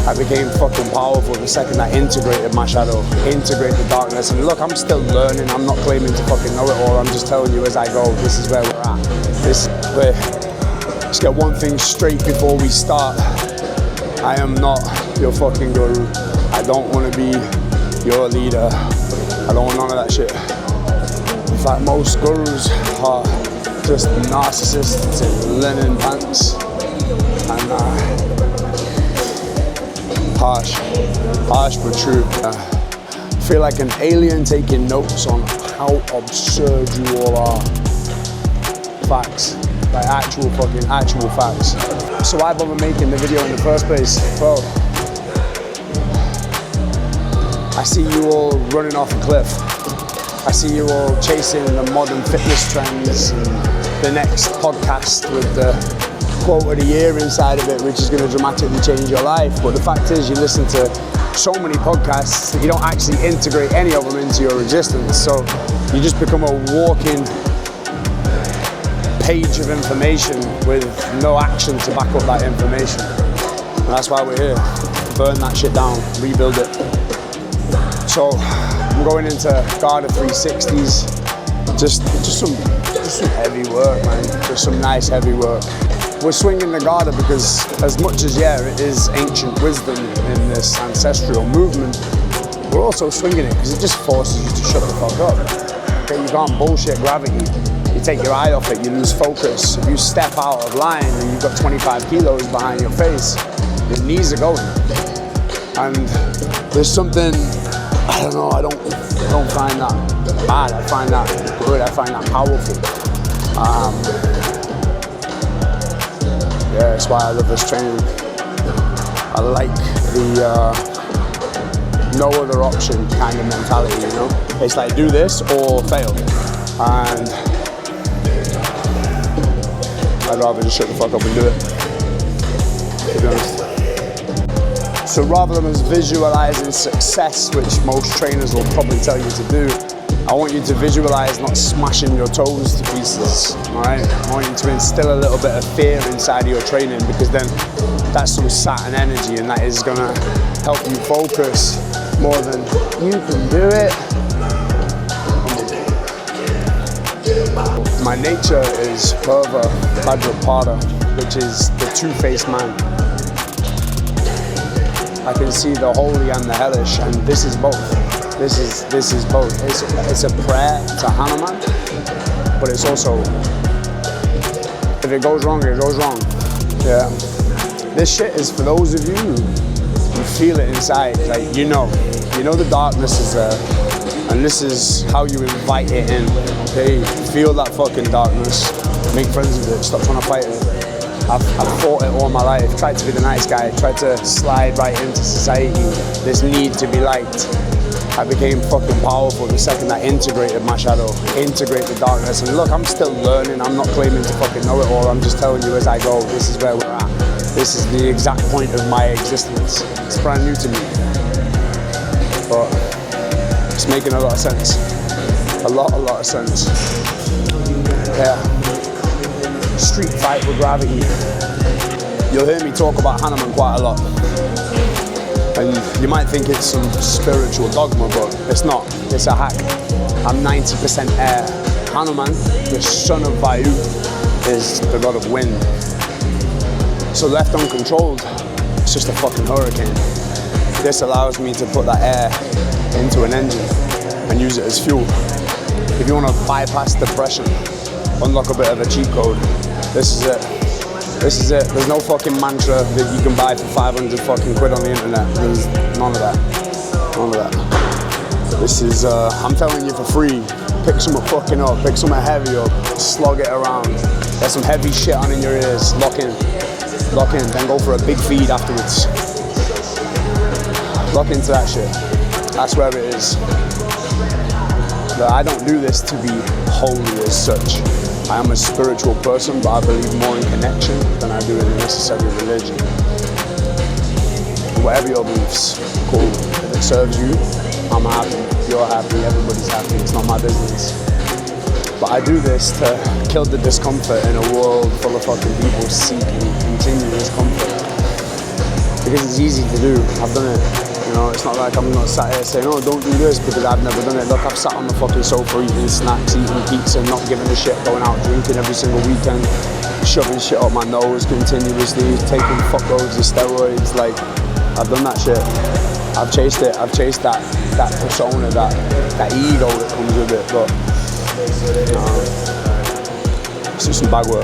I became fucking powerful the second I integrated my shadow, integrated the darkness. And look, I'm still learning. I'm not claiming to fucking know it all. I'm just telling you as I go, this is where we're at. This is where, let's get one thing straight before we start. I am not your fucking guru. I don't want to be your leader. I don't want none of that shit. In fact, most gurus are just narcissists in linen pants. And harsh but true. I feel like an alien taking notes on how absurd you all are. Facts, like actual facts. So why bother making the video in the first place? Bro, I see you all running off a cliff. I see you all chasing the modern fitness trends and the next podcast with the quote of the year inside of it, which is going to dramatically change your life. But the fact is, you listen to so many podcasts that you don't actually integrate any of them into your existence. So you just become a walking page of information with no action to back up that information. And that's why we're here. Burn that shit down, rebuild it. So I'm going into Gada 360s. Just some heavy work, man. Just some nice heavy work. We're swinging the Gada because as much as, yeah, it is ancient wisdom in this ancestral movement, we're also swinging it because it just forces you to shut the fuck up. Okay, you can't bullshit gravity. You take your eye off it, you lose focus. If you step out of line and you've got 25 kilos behind your face, your knees are going. And there's something, I don't know, I don't find that bad. I find that good, I find that powerful. Yeah, that's why I love this training. I like the no other option kind of mentality, you know? It's like do this or fail. And I'd rather just shut the fuck up and do it, to be honest. So rather than us visualizing success, which most trainers will probably tell you to do, I want you to visualize not smashing your toes to pieces, all right? I want you to instill a little bit of fear inside of your training, because then that's some Saturn energy, and that is gonna help you focus more than you can do it. My nature is Purva Bhadrapada, which is the two-faced man. I can see the holy and the hellish, and this is both. This is both. It's a prayer to Hanuman, but it's also, if it goes wrong, it goes wrong. Yeah. This shit is for those of you who feel it inside, like you know the darkness is there, and this is how you invite it in. Okay, feel that fucking darkness, make friends with it, stop trying to fight it. I've fought it all my life, tried to be the nice guy, tried to slide right into society, this need to be liked. I became fucking powerful the second I integrated my shadow, integrated the darkness. And look, I'm still learning. I'm not claiming to fucking know it all. I'm just telling you as I go, this is where we're at. This is the exact point of my existence. It's brand new to me, but it's making a lot of sense. A lot of sense. Yeah. Street fight with gravity. You'll hear me talk about Hanuman quite a lot. And you might think it's some spiritual dogma, but it's not. It's a hack. I'm 90% air. Hanuman, the son of Vayu, is the god of wind. So left uncontrolled, it's just a fucking hurricane. This allows me to put that air into an engine and use it as fuel. If you want to bypass depression, unlock a bit of a cheat code, this is it. This is it. There's no fucking mantra that you can buy for 500 fucking quid on the internet. There's none of that. None of that. This is, I'm telling you for free. Pick something fucking up. Pick something heavy up. Slug it around. Get some heavy shit on in your ears. Lock in. Lock in. Then go for a big feed afterwards. Lock into that shit. That's where it is. But I don't do this to be holy as such. I am a spiritual person, but I believe more in connection than I do in necessary religion. Whatever your beliefs, cool. If it serves you, I'm happy. You're happy, everybody's happy. It's not my business. But I do this to kill the discomfort in a world full of fucking people seeking continuous comfort. because it's easy to do. I've done it. You know, it's not like I'm not sat here saying, oh, don't do this because I've never done it. Look, I've sat on the fucking sofa eating snacks, eating pizza, not giving a shit, going out drinking every single weekend, shoving shit up my nose continuously, taking fuckloads of steroids. Like, I've done that shit. I've chased it. I've chased that persona, that ego that comes with it. But it's just some bad work.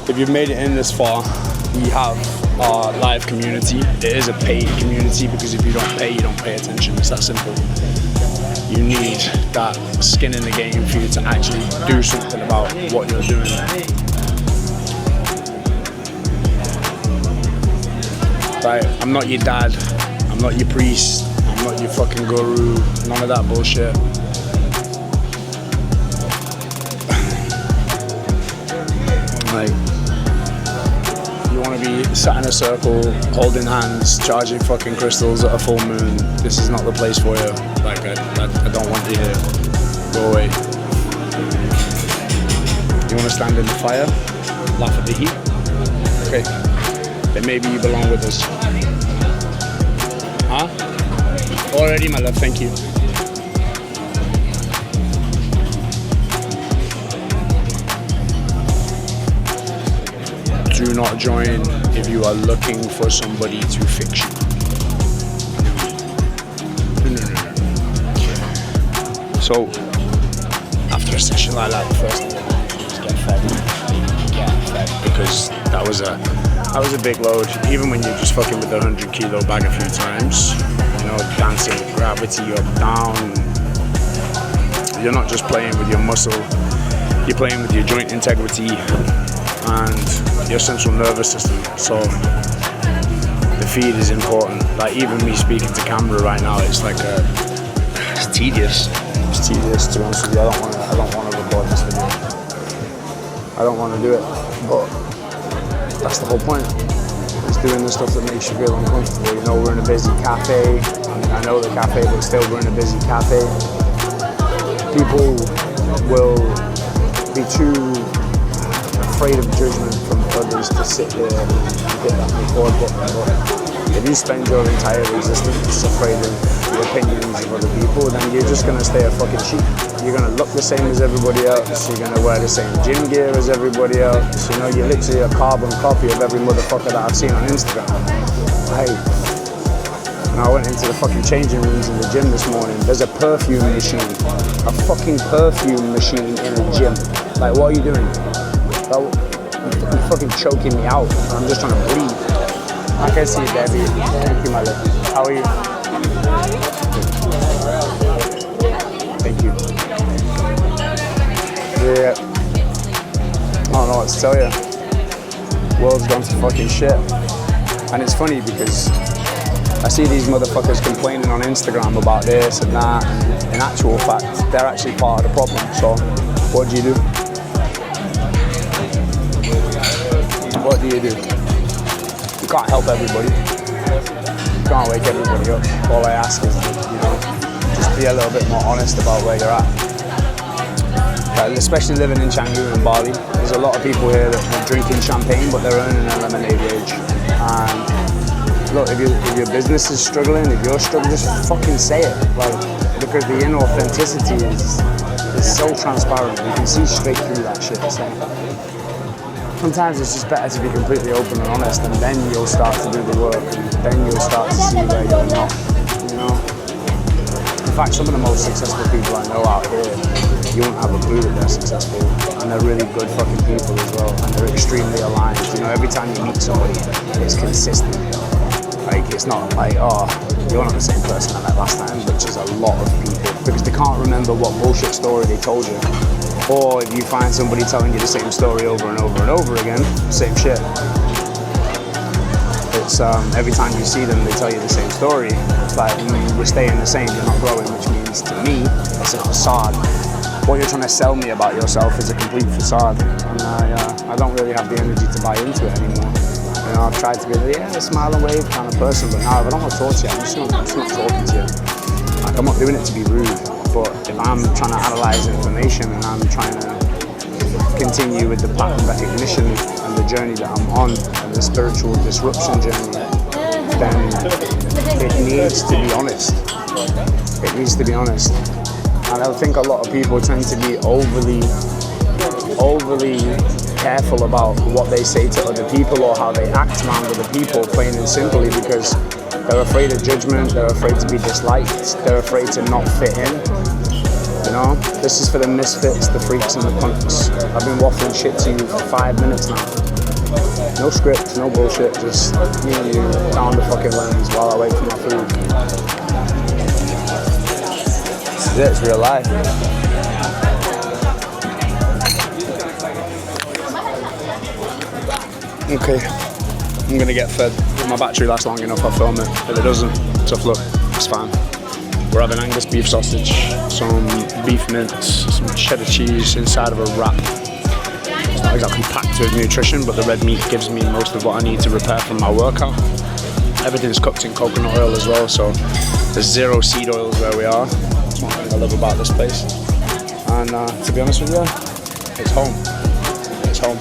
If you've made it in this far, we have our live community. It is a paid community because if you don't pay, you don't pay attention. It's that simple. You need that skin in the game for you to actually do something about what you're doing. Right, I'm not your dad, I'm not your priest, I'm not your fucking guru, none of that bullshit. Like, you want to be sat in a circle, holding hands, charging fucking crystals at a full moon, this is not the place for you. Like, I don't want you here. Go away. You want to stand in the fire? Laugh at the heat? Okay. Then maybe you belong with us. Huh? Already, my love, thank you. Do not join if you are looking for somebody to fix you. No. So, after a session like that, the first thing I do is get fed. Because that was a big load. Even when you're just fucking with a 100 kilo bag a few times, you know, dancing with gravity up, down. You're not just playing with your muscle, you're playing with your joint integrity and your central nervous system. So the feed is important. Like, even me speaking to camera right now, it's like it's tedious. It's tedious, to be honest with you. I don't want to record this video. I don't want to do it, but that's the whole point. It's doing the stuff that makes you feel uncomfortable. You know, we're in a busy cafe. I mean, I know the cafe, but still we're in a busy cafe. People will be too afraid of judgment from others to sit there and hit that record button. But if you spend your entire existence afraid of the opinions of other people, then you're just going to stay a fucking sheep. You're going to look the same as everybody else. You're going to wear the same gym gear as everybody else. You know, you're literally a carbon copy of every motherfucker that I've seen on Instagram. Hey, and I went into the fucking changing rooms in the gym this morning. There's a perfume machine. A fucking perfume machine in a gym. Like, what are you doing? You're fucking choking me out. I'm just trying to breathe. I can see you, Debbie. Thank you, my love. How are you? Thank you. Yeah. I don't know what to tell you. World's gone to fucking shit. And it's funny because I see these motherfuckers complaining on Instagram about this and that, and in actual fact, they're actually part of the problem. So, what do you do? What do you do? You can't help everybody. You can't wake everybody up. All I ask is, you know, just be a little bit more honest about where you're at. Especially living in Canggu and Bali, there's a lot of people here that are drinking champagne, but they're earning a lemonade wage. And look, if your business is struggling, if you're struggling, just fucking say it. Like, because the inauthenticity is so transparent. You can see straight through that shit. So sometimes it's just better to be completely open and honest, and then you'll start to do the work, and then you'll start to see where you're not, you know? In fact, some of the most successful people I know out here, you won't have a clue that they're successful, and they're really good fucking people as well, and they're extremely aligned. You know, every time you meet somebody, it's consistent. Like, it's not like, oh, you're not the same person I met last time, which is a lot of people, because they can't remember what bullshit story they told you. Or if you find somebody telling you the same story over and over and over again, same shit. It's every time you see them, they tell you the same story. It's like you're staying the same, you're not growing, which means to me, it's a facade. What you're trying to sell me about yourself is a complete facade, and I don't really have the energy to buy into it anymore. You know, I've tried to be a smile and wave kind of person, but now if I don't want to talk to you, I'm just not talking to you. Like, I'm not doing it to be rude, but if I'm trying to analyze information and I'm trying to continue with the pattern recognition and the journey that I'm on, and the spiritual disruption journey, then it needs to be honest. It needs to be honest. And I think a lot of people tend to be overly careful about what they say to other people or how they act around other people, plain and simply because they're afraid of judgment, they're afraid to be disliked, they're afraid to not fit in. You know, this is for the misfits, the freaks and the punks. I've been waffling shit to you for 5 minutes now. No script, no bullshit, just me and you down the fucking lens while I wait for my food. This is it, it's real life. Okay, I'm gonna get fed. If my battery lasts long enough, I'll film it. If it doesn't, tough luck, it's fine. We're having Angus beef sausage, some beef mince, some cheddar cheese inside of a wrap. It's not exactly packed with nutrition, but the red meat gives me most of what I need to repair from my workout. Everything's cooked in coconut oil as well, so there's 0 seed oils where we are. That's one thing I love about this place. And to be honest with you, it's home. It's home.